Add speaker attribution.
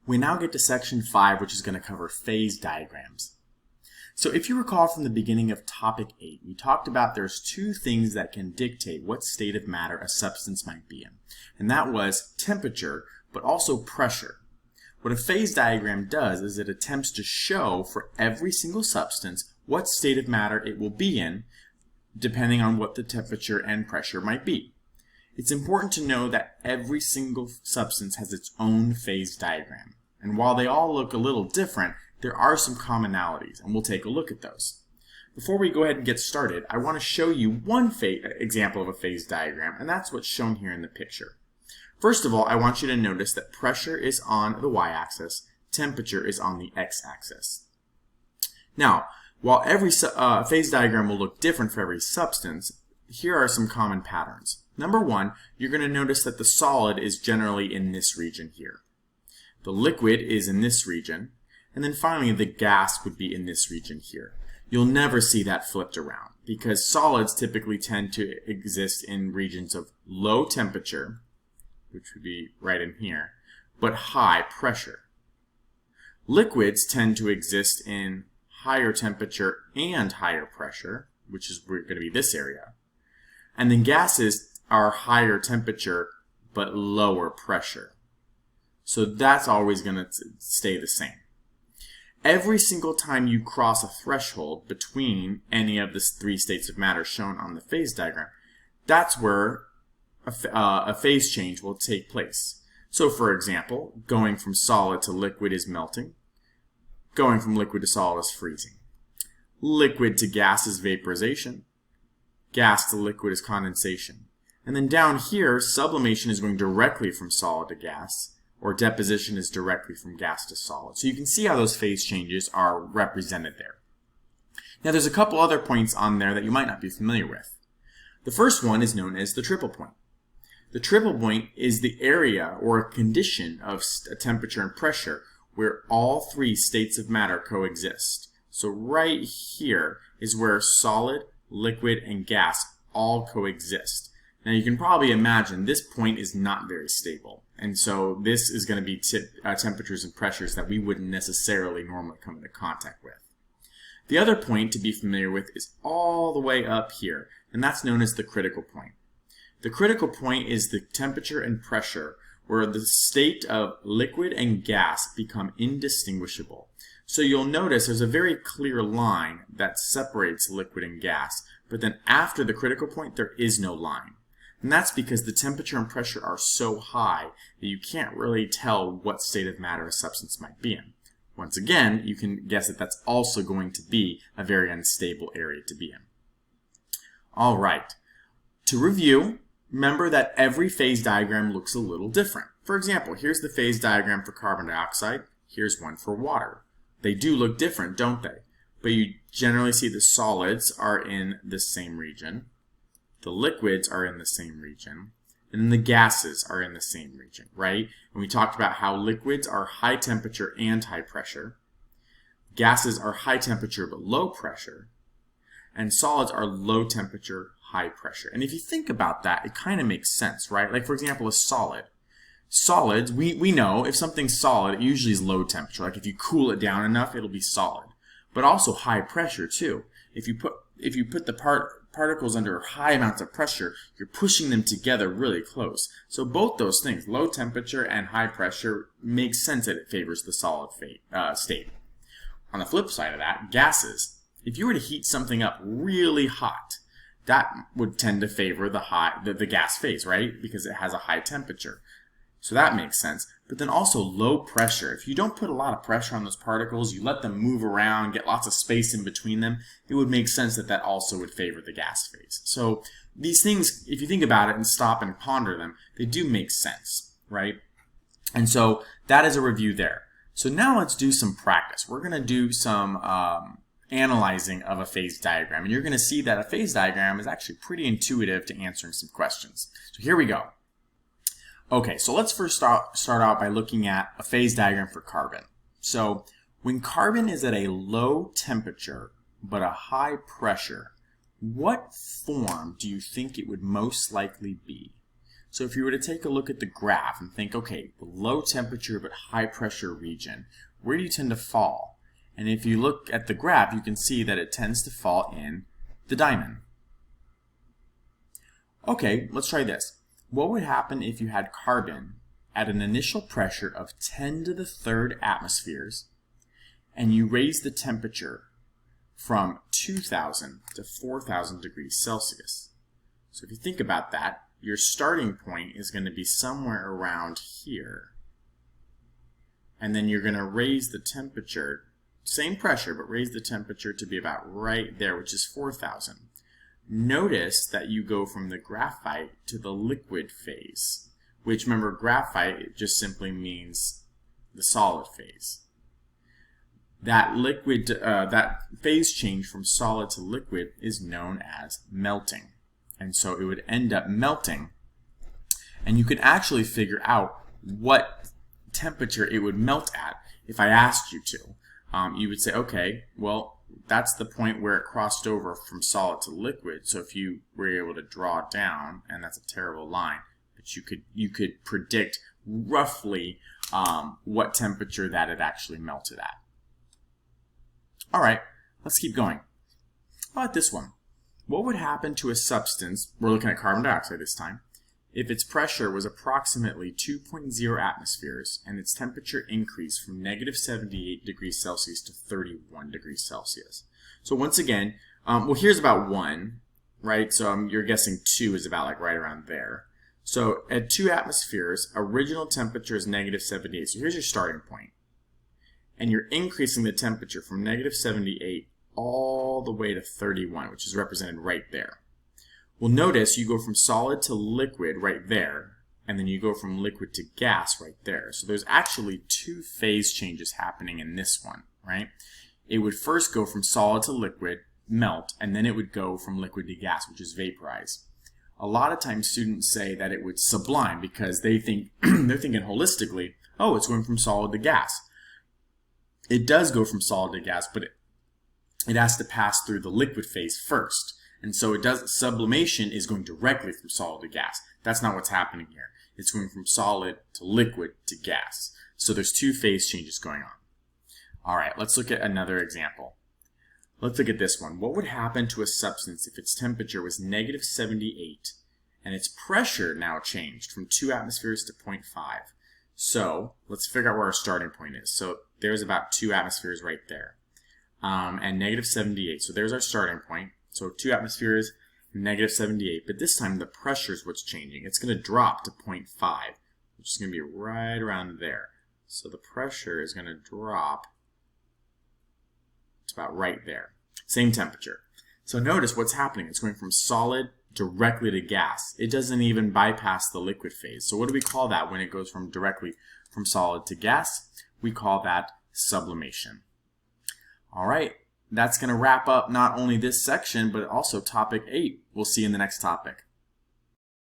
Speaker 1: We now get to section 5, which is going to cover phase diagrams. So if you recall from the beginning of topic 8, we talked about there's two things that can dictate what state of matter a substance might be in. And that was temperature, but also pressure. What a phase diagram does is it attempts to show for every single substance what state of matter it will be in, depending on what the temperature and pressure might be. It's important to know that every single substance has its own phase diagram. And while they all look a little different, there are some commonalities, and we'll take a look at those. Before we go ahead and get started, I want to show you one example of a phase diagram, and that's what's shown here in the picture. First of all, I want you to notice that pressure is on the y-axis, temperature is on the x-axis. Now, while every phase diagram will look different for every substance, here are some common patterns. Number one, you're going to notice that the solid is generally in this region here. The liquid is in this region, and then finally the gas would be in this region here. You'll never see that flipped around because solids typically tend to exist in regions of low temperature, which would be right in here, but high pressure. Liquids tend to exist in higher temperature and higher pressure, which is going to be this area. And then gases are higher temperature but lower pressure. So that's always going to stay the same. Every single time you cross a threshold between any of the three states of matter shown on the phase diagram, that's where a phase change will take place. So for example, going from solid to liquid is melting. Going from liquid to solid is freezing. Liquid to gas is vaporization. Gas to liquid is condensation. And then down here, sublimation is going directly from solid to gas, or deposition is directly from gas to solid. So you can see how those phase changes are represented there. Now there's a couple other points on there that you might not be familiar with. The first one is known as the triple point. The triple point is the area or a condition of temperature and pressure where all three states of matter coexist. So right here is where solid, liquid, and gas all coexist. Now you can probably imagine this point is not very stable. And so this is going to be temperatures and pressures that we wouldn't necessarily normally come into contact with. The other point to be familiar with is all the way up here, and that's known as the critical point. The critical point is the temperature and pressure where the state of liquid and gas become indistinguishable. So you'll notice there's a very clear line that separates liquid and gas, but then after the critical point there is no line. And that's because the temperature and pressure are so high that you can't really tell what state of matter a substance might be in. Once again, you can guess that that's also going to be a very unstable area to be in. All right. To review, remember that every phase diagram looks a little different. For example, here's the phase diagram for carbon dioxide. Here's one for water. They do look different, don't they? But you generally see the solids are in the same region. The liquids are in the same region, and then the gases are in the same region, right? And we talked about how liquids are high temperature and high pressure. Gases are high temperature but low pressure. And solids are low temperature, high pressure. And if you think about that, it kind of makes sense, right? Like for example, a solid. Solids, we know if something's solid, it usually is low temperature. Like if you cool it down enough, it'll be solid. But also high pressure too. If you put the particles under high amounts of pressure, you're pushing them together really close. So both those things, low temperature and high pressure, makes sense that it favors the solid state. On the flip side of that, gases. If you were to heat something up really hot, that would tend to favor the gas phase, right? Because it has a high temperature. So that makes sense. But then also low pressure. If you don't put a lot of pressure on those particles, you let them move around, get lots of space in between them, it would make sense that that also would favor the gas phase. So these things, if you think about it and stop and ponder them, they do make sense, right? And so that is a review there. So now let's do some practice. We're going to do some analyzing of a phase diagram. And you're going to see that a phase diagram is actually pretty intuitive to answering some questions. So here we go. Okay, so let's first start out by looking at a phase diagram for carbon. So when carbon is at a low temperature but a high pressure, what form do you think it would most likely be? So if you were to take a look at the graph and think, okay, the low temperature but high pressure region, where do you tend to fall? And if you look at the graph, you can see that it tends to fall in the diamond. Okay, let's try this. What would happen if you had carbon at an initial pressure of 10 to the third atmospheres and you raise the temperature from 2,000 to 4,000 degrees Celsius? So if you think about that, your starting point is going to be somewhere around here. And then you're going to raise the temperature, same pressure, but raise the temperature to be about right there, which is 4,000. Notice that you go from the graphite to the liquid phase, which, remember, graphite just simply means the solid phase. That phase change from solid to liquid is known as melting. And so it would end up melting, and you can actually figure out what temperature it would melt at if I asked you to. You would say, okay, well, that's the point where it crossed over from solid to liquid. So if you were able to draw it down, and that's a terrible line, but you could predict roughly what temperature that it actually melted at. All right, let's keep going. How about this one? What would happen to a substance, we're looking at carbon dioxide this time, if its pressure was approximately 2.0 atmospheres and its temperature increased from negative 78 degrees Celsius to 31 degrees Celsius? So once again, well, here's about 1, right? So you're guessing 2 is about like right around there. So at 2 atmospheres, original temperature is negative 78. So here's your starting point. And you're increasing the temperature from negative 78 all the way to 31, which is represented right there. Well, notice you go from solid to liquid right there, and then you go from liquid to gas right there. So there's actually 2 phase changes happening in this one, right? It would first go from solid to liquid, melt, and then it would go from liquid to gas, which is vaporize. A lot of times students say that it would sublime because they think they're thinking holistically, oh, it's going from solid to gas. It does go from solid to gas, but it has to pass through the liquid phase first. And so sublimation is going directly from solid to gas. That's not what's happening here. It's going from solid to liquid to gas. So there's 2 phase changes going on. All right, let's look at another example. Let's look at this one. What would happen to a substance if its temperature was negative 78 and its pressure now changed from 2 atmospheres to 0.5? So let's figure out where our starting point is. So there's about 2 atmospheres right there. And negative 78. So there's our starting point. So 2 atmospheres, negative 78. But this time the pressure is what's changing. It's going to drop to 0.5, which is going to be right around there. So the pressure is going to drop to about right there. Same temperature. So notice what's happening. It's going from solid directly to gas. It doesn't even bypass the liquid phase. So what do we call that when it goes from directly from solid to gas? We call that sublimation. All right, that's going to wrap up not only this section, but also topic 8. We'll see you in the next topic.